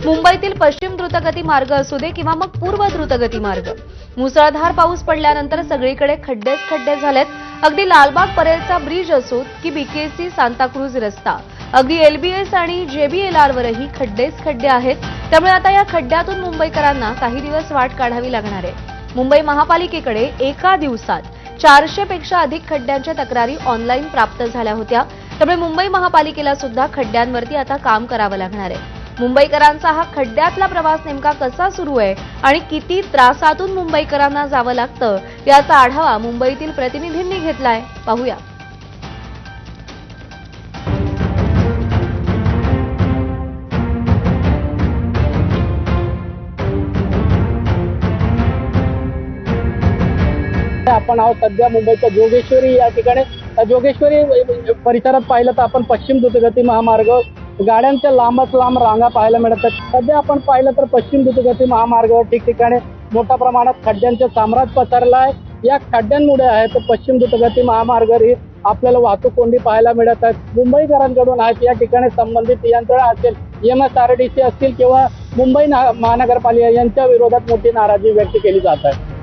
मुंबईतील पश्चिम द्रुतगती मार्ग असू दे किंवा मग पूर्व द्रुतगती मार्ग, मुसळधार पाऊस पडल्यानंतर सगळीकडे खड्डेच खड्डे झालेत. अगदी लालबाग परेलचा ब्रिज असो की बीकेसी सांताक्रूज रस्ता, अगदी एलबीएस आणि जेबीएलआर वरही खड्डेच खड्डे आहेत. त्यामुळे आता या खड्ड्यातून मुंबईकरांना काही दिवस वाट काढावी लागणार आहे. मुंबई महापालिकेकडे एका दिवसात 400 पेक्षा अधिक खड्ड्यांच्या तक्रारी ऑनलाईन प्राप्त झाल्या होत्या. त्यामुळे मुंबई महापालिकेला सुद्धा खड्ड्यांवरती आता काम करावं लागणार आहे. मुंबईकरांचा हा खड्ड्यातला प्रवास नेमका कसा सुरू आहे आणि किती त्रासातून मुंबईकरांना जावं लागतं याचा आढावा मुंबईतील प्रतिनिधींनी घेतलाय. पाहूया. आपण आहोत सध्या मुंबईच्या जोगेश्वरी या ठिकाणी. जोगेश्वरी परिसरात पाहिलं तर आपण पश्चिम द्रुतगती महामार्ग गाड्यांच्या लांबच लांब रांगा पाहायला मिळतात. सध्या आपण पाहिलं तर पश्चिम द्रुतगती महामार्गावर ठिकठिकाणी मोठ्या प्रमाणात खड्ड्यांचे साम्राज्य पसरलं आहे. या खड्ड्यांमुळे आहे तर पश्चिम द्रुतगती महामार्गावरही आपल्याला वाहतूक कोंडी पाहायला मिळत आहे. मुंबईकरांकडून आहे या ठिकाणी संबंधित यंत्रणा असेल, MSRDC असतील किंवा मुंबई महानगरपालिका यांच्या विरोधात मोठी नाराजी व्यक्त केली जात आहे.